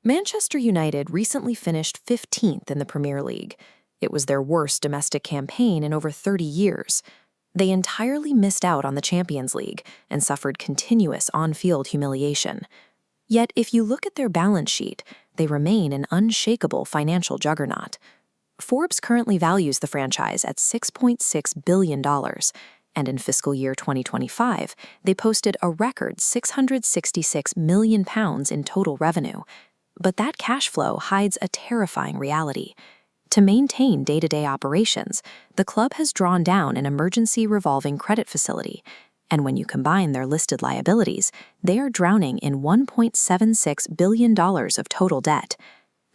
Manchester United recently finished 15th in the Premier League. It was their worst domestic campaign in over 30 years. They entirely missed out on the Champions League and suffered continuous on-field humiliation. Yet, if you look at their balance sheet, they remain an unshakable financial juggernaut. Forbes currently values the franchise at $6.6 billion, and in fiscal year 2025, they posted a record £666 million in total revenue. But that cash flow hides a terrifying reality. To maintain day-to-day operations, the club has drawn down an emergency revolving credit facility, and when you combine their listed liabilities, they are drowning in $1.76 billion of total debt.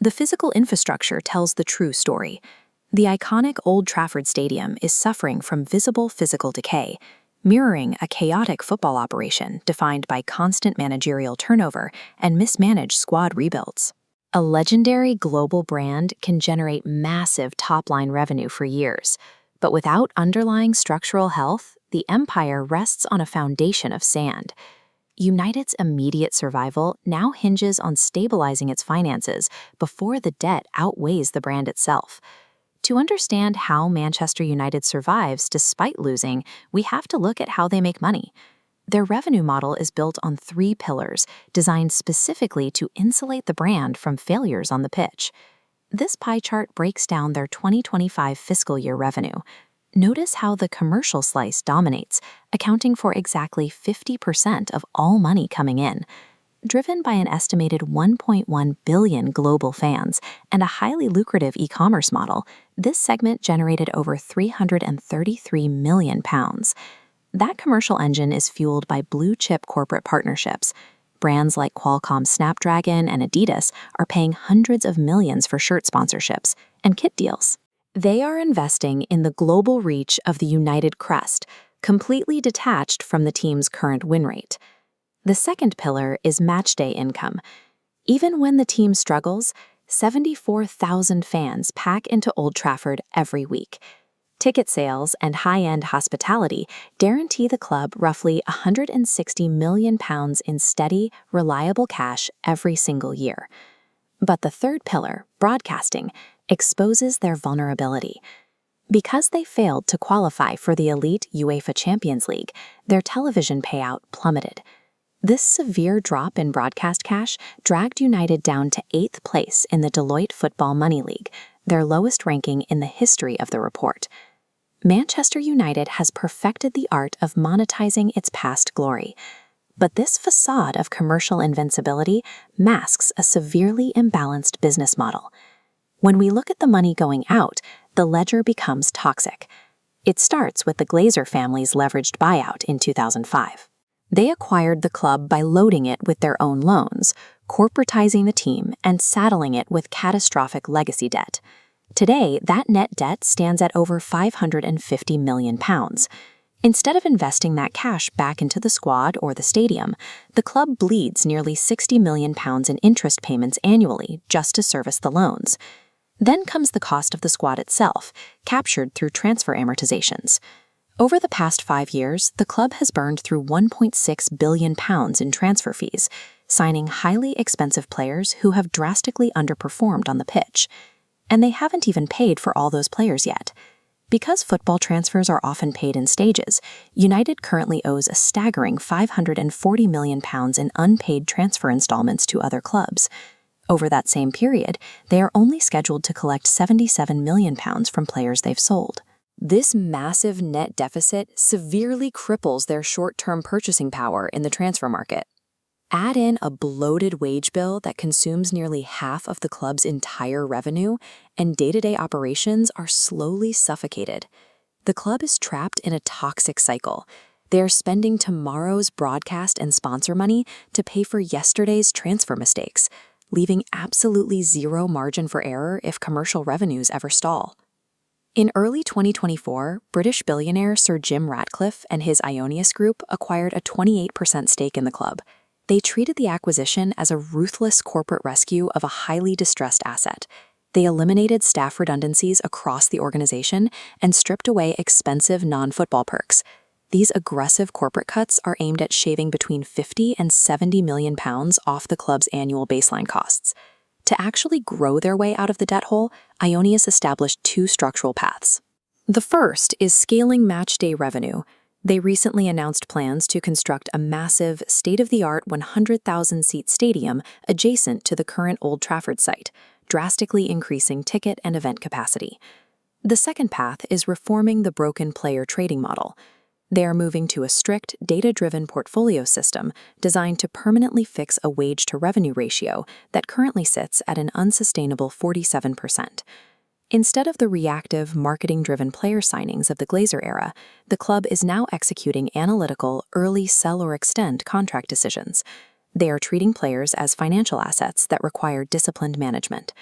The physical infrastructure tells the true story. The iconic Old Trafford Stadium is suffering from visible physical decay, mirroring a chaotic football operation defined by constant managerial turnover and mismanaged squad rebuilds. A legendary global brand can generate massive top-line revenue for years, but without underlying structural health, the empire rests on a foundation of sand. United's immediate survival now hinges on stabilizing its finances before the debt outweighs the brand itself. To understand how Manchester United survives despite losing, we have to look at how they make money. Their revenue model is built on 3 pillars, designed specifically to insulate the brand from failures on the pitch. This pie chart breaks down their 2025 fiscal year revenue. Notice how the commercial slice dominates, accounting for exactly 50% of all money coming in. Driven by an estimated 1.1 billion global fans and a highly lucrative e-commerce model, this segment generated over £333 million. That commercial engine is fueled by blue-chip corporate partnerships. Brands like Qualcomm Snapdragon and Adidas are paying hundreds of millions for shirt sponsorships and kit deals. They are investing in the global reach of the United crest, completely detached from the team's current win rate. The second pillar is Matchday income. Even when the team struggles, 74,000 fans pack into Old Trafford every week. Ticket sales and high-end hospitality guarantee the club roughly £160 million in steady, reliable cash every single year. But the third pillar, broadcasting, exposes their vulnerability. Because they failed to qualify for the elite UEFA Champions League, their television payout plummeted. This severe drop in broadcast cash dragged United down to 8th place in the Deloitte Football Money League, their lowest ranking in the history of the report. Manchester United has perfected the art of monetizing its past glory, but this facade of commercial invincibility masks a severely imbalanced business model. When we look at the money going out, the ledger becomes toxic. It starts with the Glazer family's leveraged buyout in 2005. They acquired the club by loading it with their own loans, corporatizing the team, and saddling it with catastrophic legacy debt. Today, that net debt stands at over £550 million. Instead of investing that cash back into the squad or the stadium, the club bleeds nearly £60 million in interest payments annually just to service the loans. Then comes the cost of the squad itself, captured through transfer amortizations. Over the past 5 years, the club has burned through £1.6 billion in transfer fees, signing highly expensive players who have drastically underperformed on the pitch. And they haven't even paid for all those players yet. Because football transfers are often paid in stages, United currently owes a staggering £540 million in unpaid transfer installments to other clubs. Over that same period, they are only scheduled to collect £77 million from players they've sold. This massive net deficit severely cripples their short-term purchasing power in the transfer market. Add in a bloated wage bill that consumes nearly half of the club's entire revenue, and day-to-day operations are slowly suffocated. The club is trapped in a toxic cycle. They are spending tomorrow's broadcast and sponsor money to pay for yesterday's transfer mistakes, leaving absolutely zero margin for error if commercial revenues ever stall. In early 2024, British billionaire Sir Jim Ratcliffe and his INEOS group acquired a 28% stake in the club. They treated the acquisition as a ruthless corporate rescue of a highly distressed asset. They eliminated staff redundancies across the organization and stripped away expensive non-football perks. These aggressive corporate cuts are aimed at shaving between £50 and £70 million off the club's annual baseline costs. To actually grow their way out of the debt hole, INEOS established two structural paths. The first is scaling Matchday revenue. They recently announced plans to construct a massive, state-of-the-art 100,000-seat stadium adjacent to the current Old Trafford site, drastically increasing ticket and event capacity. The second path is reforming the broken player trading model. They are moving to a strict, data-driven portfolio system designed to permanently fix a wage-to-revenue ratio that currently sits at an unsustainable 47%. Instead of the reactive, marketing-driven player signings of the Glazer era, the club is now executing analytical, early sell or extend contract decisions. They are treating players as financial assets that require disciplined management.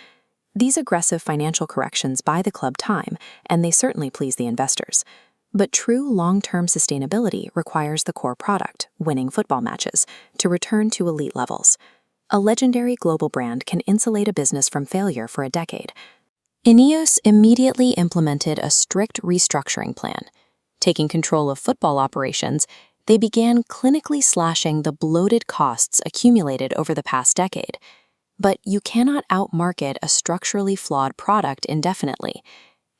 These aggressive financial corrections buy the club time, and they certainly please the investors. But true long-term sustainability requires the core product, winning football matches, to return to elite levels. A legendary global brand can insulate a business from failure for a decade. INEOS immediately implemented a strict restructuring plan. Taking control of football operations, they began clinically slashing the bloated costs accumulated over the past decade. But you cannot outmarket a structurally flawed product indefinitely.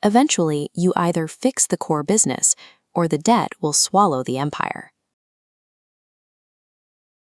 Eventually, you either fix the core business, or the debt will swallow the empire.